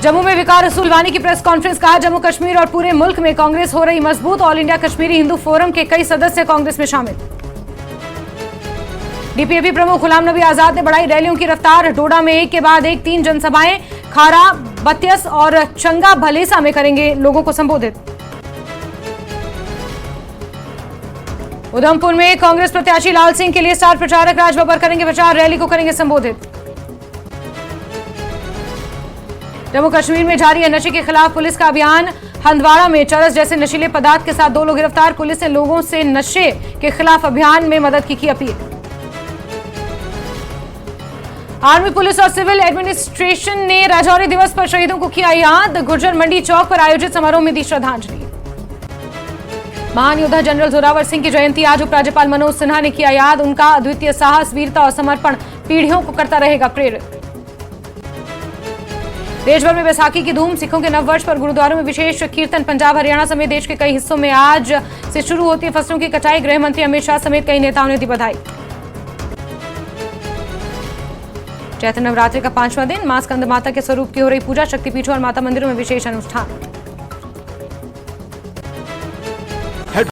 जम्मू में विकार रसूलवानी की प्रेस कॉन्फ्रेंस, कहा जम्मू कश्मीर और पूरे मुल्क में कांग्रेस हो रही मजबूत। All India Kashmiri Hindu forum के कई सदस्य कांग्रेस में शामिल। डीपीएपी प्रमुख गुलाम नबी आजाद ने बढ़ाई रैलियों की रफ्तार। डोडा में एक के बाद एक 3 जनसभाएं, खारा, बतियस और चंगा भलेसा में करेंगे लोगों को संबोधित। उधमपुर में कांग्रेस प्रत्याशी लाल सिंह के लिए स्टार प्रचारक राज बब्बर करेंगे प्रचार, रैली को करेंगे संबोधित। जम्मू कश्मीर में जारी है नशे के खिलाफ पुलिस का अभियान। हंदवाड़ा में चरस जैसे नशीले पदार्थ के साथ 2 लोग गिरफ्तार। पुलिस ने लोगों से नशे के खिलाफ अभियान में मदद की अपील। आर्मी, पुलिस और सिविल एडमिनिस्ट्रेशन ने राजौरी दिवस पर शहीदों को किया याद। गुर्जर मंडी चौक पर आयोजित समारोह में दी श्रद्धांजलि। महान योद्धा जनरल जोरावर सिंह की जयंती आज, उपराज्यपाल मनोज सिन्हा ने किया याद। उनका अद्वितीय साहस, वीरता और समर्पण पीढ़ियों को करता रहेगा प्रेरित। देश भर में बैसाखी की धूम, सिखों के नव वर्ष पर गुरुद्वारों में विशेष कीर्तन। पंजाब, हरियाणा समेत देश के कई हिस्सों में आज से शुरू होती है फसलों की कटाई। गृह मंत्री अमित शाह समेत कई नेताओं ने दी बधाई। चैत्र नवरात्रि का 5वां दिन, मां स्कंद माता के स्वरूप की हो रही पूजा। शक्तिपीठों और माता मंदिरों में विशेष अनुष्ठान।